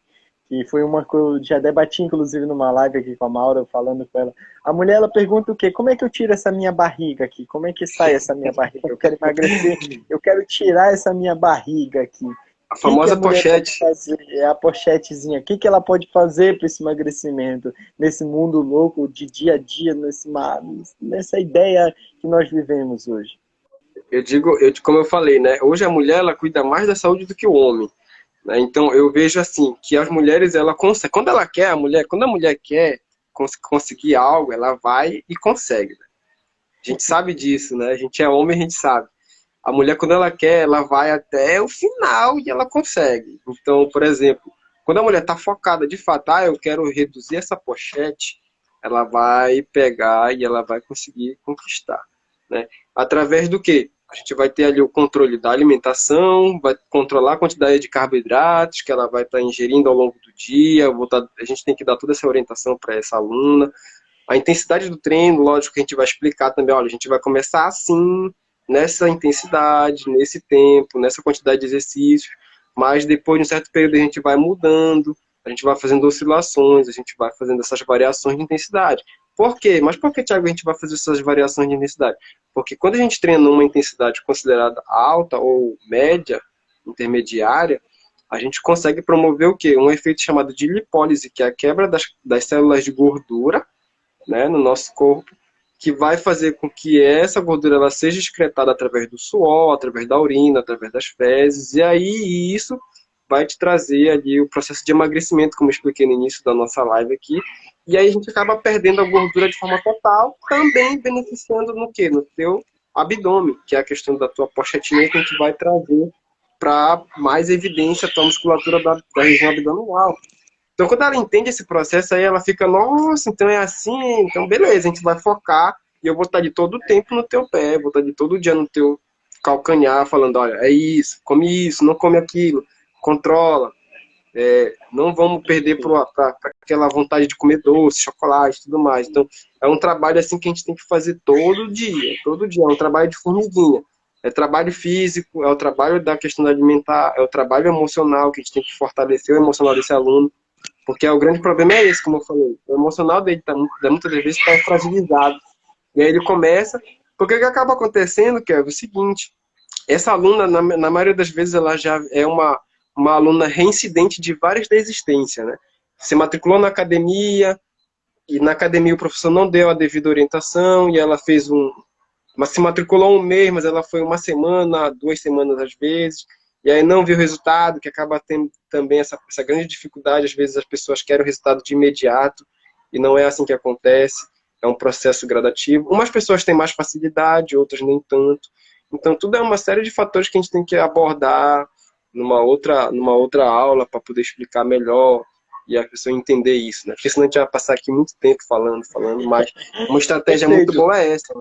que foi uma que eu já debati, inclusive, numa live aqui com a Maura, falando com ela. A mulher, ela pergunta o quê? Como é que eu tiro essa minha barriga aqui? Como é que sai essa minha barriga? Eu quero emagrecer, eu quero tirar essa minha barriga aqui. A famosa pochete. É a pochetezinha. O que ela pode fazer para esse emagrecimento? Nesse mundo louco de dia a dia, nessa ideia que nós vivemos hoje. Como eu falei, né? Hoje a mulher, ela cuida mais da saúde do que o homem. Né? Então eu vejo assim, que as mulheres, ela consegue, quando a mulher quer conseguir algo, ela vai e consegue. Né? A gente sabe disso, né? A gente é homem, a gente sabe. A mulher, quando ela quer, ela vai até o final e ela consegue. Então, por exemplo, quando a mulher está focada de fato, eu quero reduzir essa pochete, ela vai pegar e ela vai conseguir conquistar. Né? Através do quê? A gente vai ter ali o controle da alimentação, vai controlar a quantidade de carboidratos que ela vai estar ingerindo ao longo do dia. A gente tem que dar toda essa orientação para essa aluna. A intensidade do treino, lógico que a gente vai explicar também, olha, a gente vai começar assim, nessa intensidade, nesse tempo, nessa quantidade de exercícios, mas depois de um certo período a gente vai mudando, a gente vai fazendo oscilações, a gente vai fazendo essas variações de intensidade. Por quê? Mas por que, Thiago, a gente vai fazer essas variações de intensidade? Porque quando a gente treina uma intensidade considerada alta ou média, intermediária, a gente consegue promover o quê? Um efeito chamado de lipólise, que é a quebra das células de gordura, né, no nosso corpo, que vai fazer com que essa gordura ela seja excretada através do suor, através da urina, através das fezes, e aí isso vai te trazer ali o processo de emagrecimento, como eu expliquei no início da nossa live aqui, e aí a gente acaba perdendo a gordura de forma total, também beneficiando no quê? No teu abdômen, que é a questão da tua pochetinha que a gente vai trazer para mais evidência a tua musculatura da região abdominal. Então, quando ela entende esse processo, aí ela fica, nossa, então é assim, então beleza, a gente vai focar e eu vou estar de todo o tempo no teu pé, vou estar de todo dia no teu calcanhar, falando, olha, é isso, não come aquilo, controla, não vamos perder para aquela vontade de comer doce, chocolate e tudo mais. Então, é um trabalho assim que a gente tem que fazer todo dia, é um trabalho de formiguinha. É trabalho físico, é o trabalho da questão alimentar, é o trabalho emocional, que a gente tem que fortalecer o emocional desse aluno. Porque o grande problema é esse, como eu falei. O emocional dele muitas das vezes está fragilizado. E aí ele começa... Porque o que acaba acontecendo, que é o seguinte, essa aluna, na maioria das vezes, ela já é uma aluna reincidente de várias desistências, né? Se matriculou na academia, e na academia o professor não deu a devida orientação, e ela fez mas se matriculou um mês, mas ela foi uma semana, 2 semanas às vezes, e aí não viu o resultado, que acaba tendo também essa grande dificuldade. Às vezes as pessoas querem o resultado de imediato, e não é assim que acontece, é um processo gradativo. Umas pessoas têm mais facilidade, outras nem tanto. Então tudo é uma série de fatores que a gente tem que abordar numa outra aula para poder explicar melhor e a pessoa entender isso, né? Porque senão a gente vai passar aqui muito tempo falando, mas uma estratégia muito boa é essa.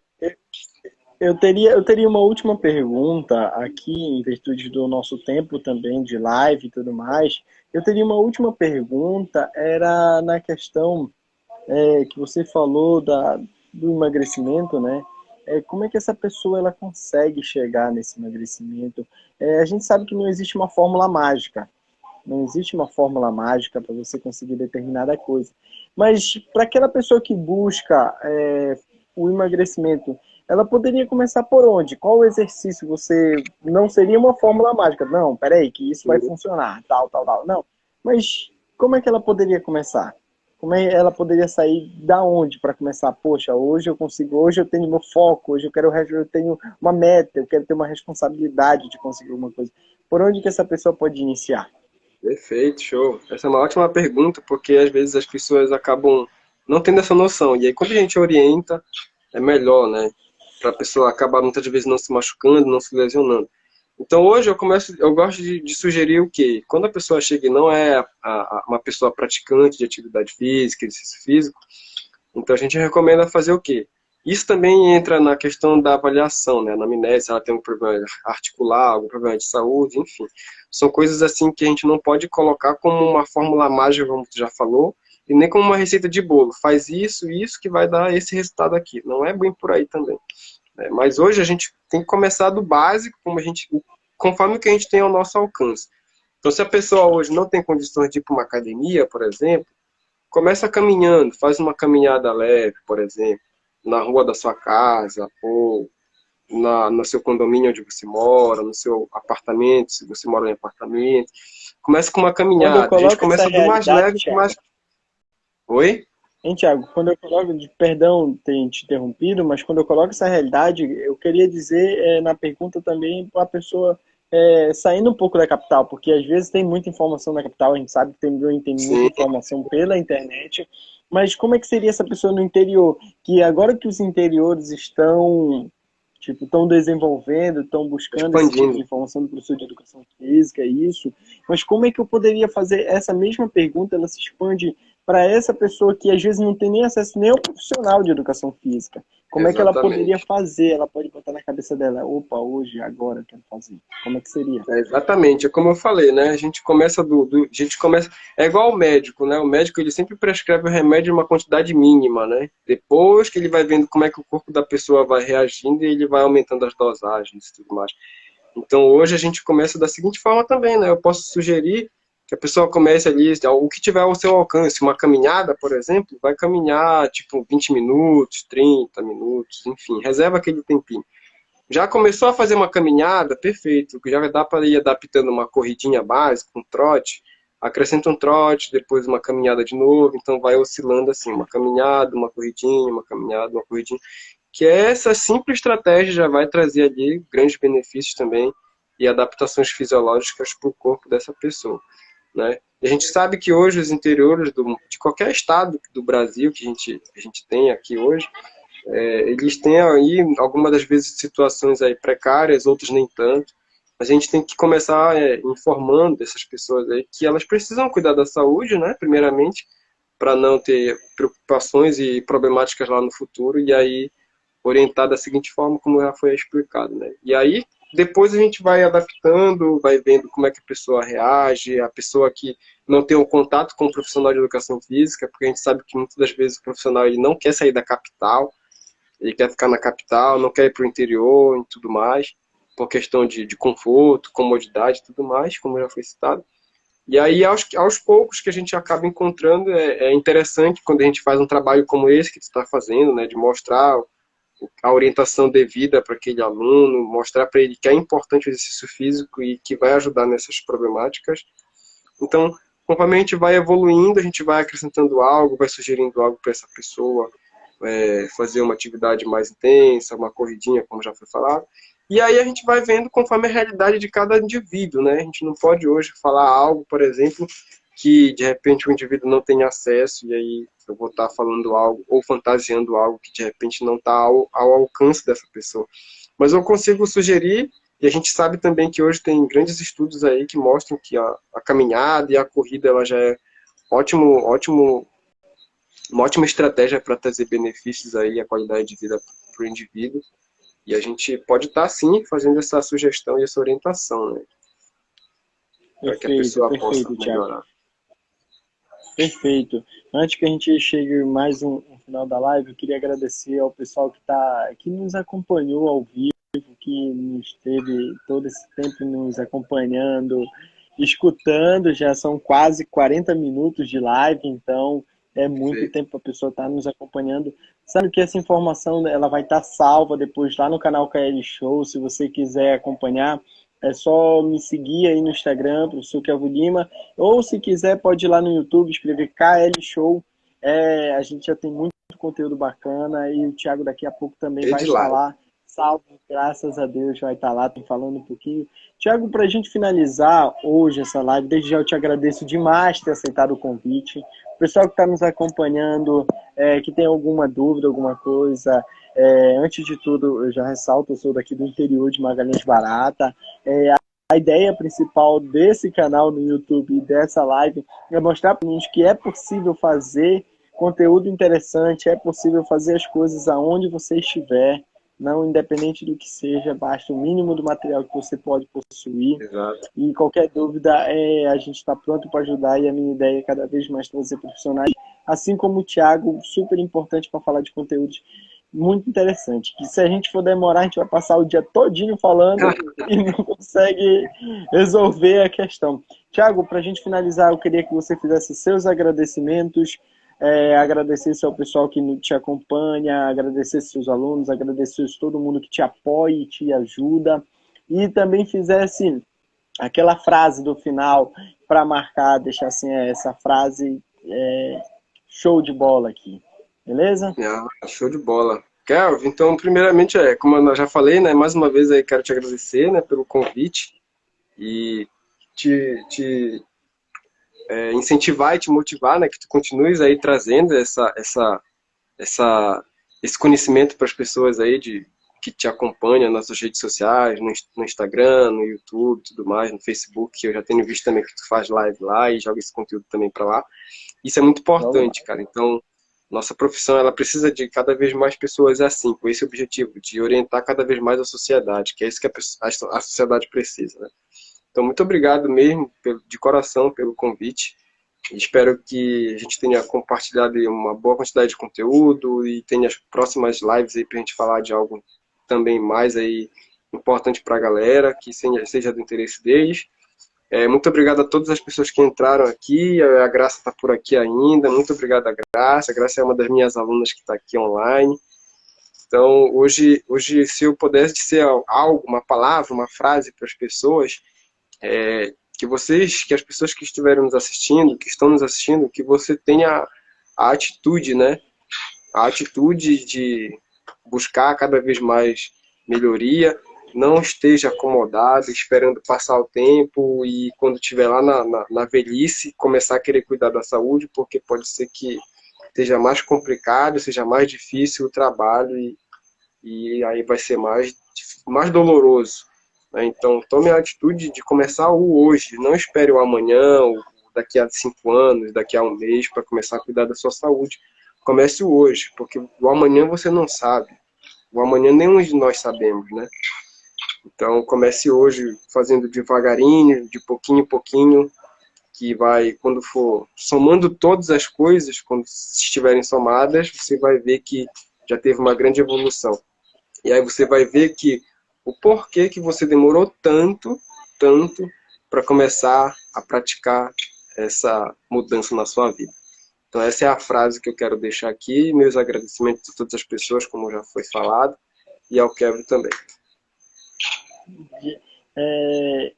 Eu teria uma última pergunta aqui, em virtude do nosso tempo também de live e tudo mais. Eu teria uma última pergunta, era na questão que você falou do emagrecimento, né? Como é que essa pessoa ela consegue chegar nesse emagrecimento? A gente sabe que não existe uma fórmula mágica. Não existe uma fórmula mágica para você conseguir determinada coisa. Mas para aquela pessoa que busca o emagrecimento, ela poderia começar por onde? Qual exercício você... Não seria uma fórmula mágica. Não, peraí, que isso vai funcionar, tal, tal, tal. Não. Mas como é que ela poderia começar? Como é que ela poderia sair da onde para começar? Poxa, hoje eu consigo, hoje eu tenho meu foco, hoje eu tenho uma meta, eu quero ter uma responsabilidade de conseguir alguma coisa. Por onde que essa pessoa pode iniciar? Perfeito, show. Essa é uma ótima pergunta, porque às vezes as pessoas acabam não tendo essa noção. E aí quando a gente orienta, é melhor, né? Para a pessoa acabar muitas vezes não se machucando, não se lesionando. Então hoje eu gosto de sugerir o quê? Quando a pessoa chega e não é uma pessoa praticante de atividade física, exercício físico, então a gente recomenda fazer o quê? Isso também entra na questão da avaliação, né? Na anamnese, se ela tem um problema articular, algum problema de saúde, enfim. São coisas assim que a gente não pode colocar como uma fórmula mágica, como tu já falou, e nem como uma receita de bolo. Faz isso e isso que vai dar esse resultado aqui. Não é bem por aí também. Mas hoje a gente tem que começar do básico, conforme o que a gente tem ao nosso alcance. Então, se a pessoa hoje não tem condições de ir para uma academia, por exemplo, começa caminhando, faz uma caminhada leve, por exemplo, na rua da sua casa, ou no seu condomínio onde você mora, no seu apartamento, se você mora em apartamento. Começa com uma Quando eu caminhada. A gente coloco essa começa do mais realidade, leve para o Thiago, mais... Oi? hein, Thiago, quando eu coloco, perdão ter te interrompido, mas quando eu coloco essa realidade, eu queria dizer na pergunta também para a pessoa saindo um pouco da capital, porque às vezes tem muita informação na capital, a gente sabe que tem muita Sim, informação pela internet, mas como é que seria essa pessoa no interior? Que agora que os interiores estão desenvolvendo, estão buscando esse tipo de expandindo. informação do professor de educação física, isso, mas como é que eu poderia fazer essa mesma pergunta, ela se expande para essa pessoa que às vezes não tem nem acesso nem ao profissional de educação física. Como é que ela poderia Exatamente. fazer? Ela pode botar na cabeça dela, opa, hoje, agora eu quero fazer. Como é que seria? Exatamente, é como eu falei, né? A gente começa a gente começa, é igual o médico, né? O médico ele sempre prescreve o remédio em uma quantidade mínima, né? Depois que ele vai vendo como é que o corpo da pessoa vai reagindo, ele vai aumentando as dosagens e tudo mais. Então hoje a gente começa da seguinte forma também, né? Eu posso sugerir que a pessoa comece ali, o que tiver ao seu alcance, uma caminhada, por exemplo, vai caminhar tipo 20 minutos, 30 minutos, enfim, reserva aquele tempinho. Já começou a fazer uma caminhada, perfeito. Já dá para ir adaptando uma corridinha básica, um trote. Acrescenta um trote, depois uma caminhada de novo. Então vai oscilando assim, uma caminhada, uma corridinha, uma caminhada, uma corridinha. Que essa simples estratégia já vai trazer ali grandes benefícios também e adaptações fisiológicas para o corpo dessa pessoa, né? E a gente sabe que hoje os interiores de qualquer estado do Brasil que a gente tem aqui hoje, eles têm aí, algumas das vezes, situações aí precárias, outras nem tanto. A gente tem que começar informando essas pessoas aí que elas precisam cuidar da saúde, né, primeiramente, para não ter preocupações e problemáticas lá no futuro, e aí orientar da seguinte forma, como já foi explicado, né. E aí, depois a gente vai adaptando, vai vendo como é que a pessoa reage, a pessoa que não tem um contato com o profissional de educação física, porque a gente sabe que muitas das vezes o profissional ele não quer sair da capital, ele quer ficar na capital, não quer ir para o interior e tudo mais, por questão de conforto, comodidade e tudo mais, como já foi citado. E aí, aos poucos que a gente acaba encontrando, é interessante quando a gente faz um trabalho como esse que tu está fazendo, né, de mostrar a orientação devida para aquele aluno, mostrar para ele que é importante o exercício físico e que vai ajudar nessas problemáticas. Então, conforme a gente vai evoluindo, a gente vai acrescentando algo, vai sugerindo algo para essa pessoa, fazer uma atividade mais intensa, uma corridinha, como já foi falado. E aí a gente vai vendo conforme a realidade de cada indivíduo, né? A gente não pode hoje falar algo, por exemplo, que de repente o indivíduo não tem acesso, e aí eu vou estar falando algo ou fantasiando algo que de repente não está ao alcance dessa pessoa. Mas eu consigo sugerir, e a gente sabe também que hoje tem grandes estudos aí que mostram que a caminhada e a corrida ela já é uma ótima estratégia para trazer benefícios aí à qualidade de vida para o indivíduo. E a gente pode estar, sim, fazendo essa sugestão e essa orientação, né? Para que a Perfeito, pessoa possa perfeito, Thiago. melhorar. Perfeito. Antes que a gente chegue mais um final da live, eu queria agradecer ao pessoal que nos acompanhou ao vivo, que nos teve todo esse tempo nos acompanhando, escutando. Já são quase 40 minutos de live, então é muito Perfeito. tempo para a pessoa estar nos acompanhando. Sabe que essa informação ela vai estar salva depois lá no canal KL Show, se você quiser acompanhar. É só me seguir aí no Instagram, professor Kelvin Lima, ou se quiser pode ir lá no YouTube, escrever KL Show. A gente já tem muito conteúdo bacana e o Thiago daqui a pouco também E vai de estar live. lá salvo, graças a Deus, vai estar lá, tem falando um pouquinho. Tiago, para a gente finalizar hoje essa live, desde já eu te agradeço demais por ter aceitado o convite. O pessoal que está nos acompanhando, que tem alguma dúvida, alguma coisa, antes de tudo, eu já ressalto, eu sou daqui do interior de Magalhães Barata. A ideia principal desse canal no YouTube e dessa live é mostrar para a gente que é possível fazer conteúdo interessante, é possível fazer as coisas aonde você estiver, não independente do que seja, basta o mínimo do material que você pode possuir. Exato. E qualquer dúvida, a gente está pronto para ajudar, e a minha ideia é cada vez mais trazer profissionais, assim como o Thiago, super importante para falar de conteúdos muito interessante, que se a gente for demorar, a gente vai passar o dia todinho falando e não consegue resolver a questão. Thiago, para a gente finalizar, eu queria que você fizesse seus agradecimentos, agradecer ao pessoal que te acompanha, agradecer seus alunos, agradecer todo mundo que te apoia e te ajuda, e também fizesse aquela frase do final para marcar, deixar assim, essa frase show de bola aqui. Beleza? Show de bola. Kelvin, então, primeiramente, como eu já falei, né, mais uma vez aí quero te agradecer, né, pelo convite e te incentivar e te motivar, né, que tu continues aí trazendo esse conhecimento para as pessoas aí que te acompanham nas suas redes sociais, no Instagram, no YouTube, tudo mais, no Facebook, que eu já tenho visto também que tu faz live lá e joga esse conteúdo também para lá. Isso é muito importante, cara. Então, nossa profissão, ela precisa de cada vez mais pessoas assim, com esse objetivo, de orientar cada vez mais a sociedade, que é isso que a sociedade precisa, né? Então, muito obrigado mesmo, de coração, pelo convite. Espero que a gente tenha compartilhado uma boa quantidade de conteúdo e tenha as próximas lives aí pra gente falar de algo também mais aí importante para a galera, que seja do interesse deles. Muito obrigado a todas as pessoas que entraram aqui. A Graça está por aqui ainda. Muito obrigado a Graça. A Graça é uma das minhas alunas que está aqui online. Então, hoje, se eu pudesse dizer algo, uma palavra, uma frase para as pessoas, que as pessoas que estiverem nos assistindo, que estão nos assistindo, que você tenha a atitude, né? A atitude de buscar cada vez mais melhoria, não esteja acomodado, esperando passar o tempo e quando estiver lá na velhice, começar a querer cuidar da saúde, porque pode ser que seja mais complicado, seja mais difícil o trabalho e aí vai ser mais doloroso. Né? Então, tome a atitude de começar o hoje, não espere o amanhã, ou daqui a 5 anos, daqui a um mês, para começar a cuidar da sua saúde. Comece o hoje, porque o amanhã você não sabe. O amanhã nenhum de nós sabemos, né? Então, comece hoje fazendo devagarinho, de pouquinho em pouquinho, que vai, quando for somando todas as coisas, quando estiverem somadas, você vai ver que já teve uma grande evolução. E aí você vai ver que o porquê que você demorou tanto para começar a praticar essa mudança na sua vida. Então essa é a frase que eu quero deixar aqui, meus agradecimentos a todas as pessoas, como já foi falado, e ao Kevin também.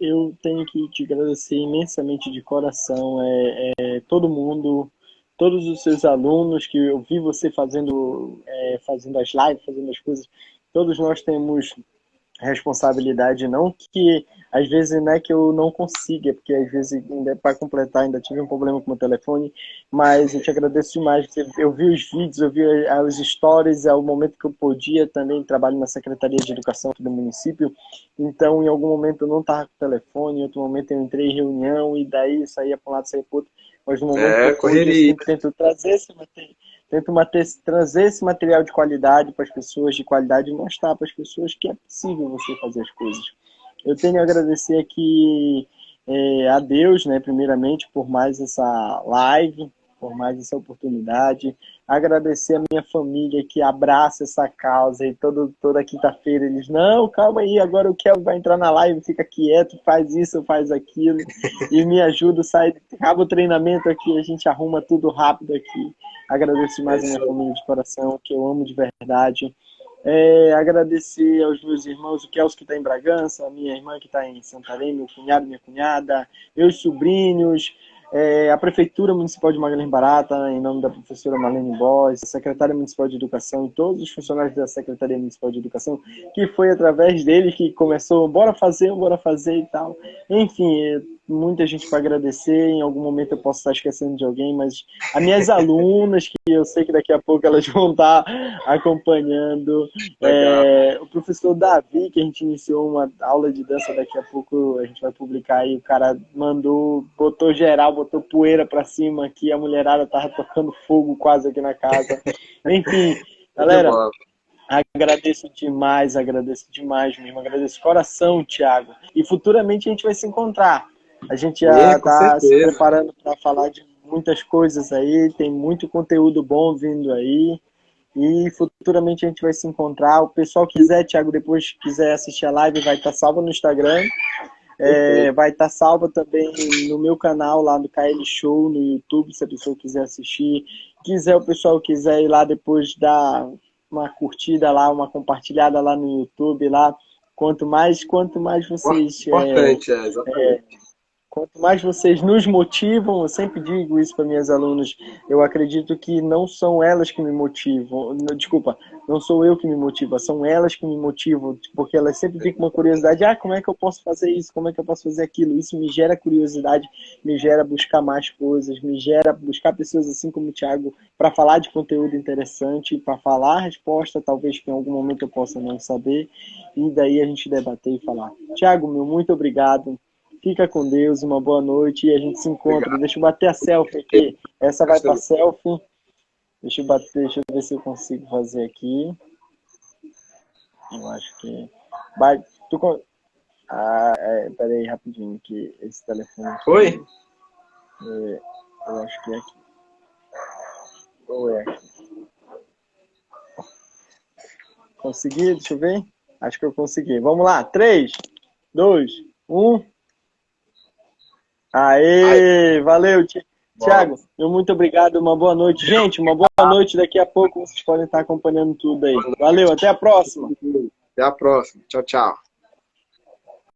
Eu tenho que te agradecer imensamente de coração, todo mundo, todos os seus alunos, que eu vi você fazendo as lives, fazendo as coisas, todos nós temos responsabilidade, não que às vezes não é que eu não consiga, porque às vezes ainda para completar ainda tive um problema com o meu telefone, mas eu te agradeço demais. Eu vi os vídeos, eu vi os stories, é o momento que eu podia também, trabalho na Secretaria de Educação aqui do município, então em algum momento eu não estava com o telefone, em outro momento eu entrei em reunião e daí saía para um lado, saía para o outro, mas no momento que eu correria. tento trazer esse material de qualidade para as pessoas, de qualidade, e mostrar para as pessoas que é possível você fazer as coisas. Eu tenho a agradecer aqui a Deus, né, primeiramente, por mais essa live, por mais essa oportunidade. Agradecer a minha família que abraça essa causa e toda quinta-feira eles, não, calma aí, agora o Kelvin vai entrar na live, fica quieto, faz isso, faz aquilo, e me ajuda, acaba o treinamento aqui, a gente arruma tudo rápido aqui. Agradeço demais a minha família de coração, que eu amo de verdade. Agradecer aos meus irmãos, o Kelso que está em Bragança, a minha irmã que está em Santarém, meu cunhado, minha cunhada, meus sobrinhos, A Prefeitura Municipal de Magalhães Barata, em nome da professora Marlene Boss, a Secretária Municipal de Educação e todos os funcionários da Secretaria Municipal de Educação, que foi através dele que começou, bora fazer e tal. Enfim, muita gente para agradecer, em algum momento eu posso estar esquecendo de alguém, mas as minhas alunas, que eu sei que daqui a pouco elas vão estar acompanhando, o professor Davi, que a gente iniciou uma aula de dança, daqui a pouco a gente vai publicar aí, o cara mandou, botou geral, botou poeira pra cima aqui, a mulherada tava tocando fogo quase aqui na casa. Enfim, galera, agradeço demais mesmo, agradeço de coração, Thiago. E futuramente a gente vai se encontrar. A gente já tá se preparando para falar de muitas coisas aí, tem muito conteúdo bom vindo aí. E futuramente a gente vai se encontrar. O pessoal quiser, Thiago, depois quiser assistir a live, vai estar salva no Instagram. Vai estar salva também no meu canal lá no KL Show, no YouTube, se a pessoa quiser assistir. O pessoal quiser ir lá depois dar uma curtida lá, uma compartilhada lá no YouTube lá. Quanto mais vocês... Importante, exatamente. Quanto mais vocês nos motivam, eu sempre digo isso para minhas alunas, eu acredito que não são elas que me motivam, desculpa, não sou eu que me motivo, são elas que me motivam, porque elas sempre ficam com uma curiosidade, como é que eu posso fazer isso, como é que eu posso fazer aquilo, isso me gera curiosidade, me gera buscar mais coisas, me gera buscar pessoas assim como o Thiago, para falar de conteúdo interessante, para falar a resposta, talvez que em algum momento eu possa não saber, e daí a gente debater e falar. Thiago, muito obrigado. Fica com Deus, uma boa noite e a gente se encontra. Obrigado. Deixa eu bater a selfie aqui. Essa vai para selfie. Deixa eu ver se eu consigo fazer aqui. Eu acho que... peraí, rapidinho, que esse telefone aqui... Oi? Eu acho que é aqui. Ou é aqui? Consegui? Deixa eu ver. Acho que eu consegui. Vamos lá. 3, 2, 1... Aê, valeu, Thiago, muito obrigado, uma boa noite. Gente, uma boa noite, daqui a pouco vocês podem estar acompanhando tudo aí. Valeu, até a próxima. Até a próxima, tchau, tchau.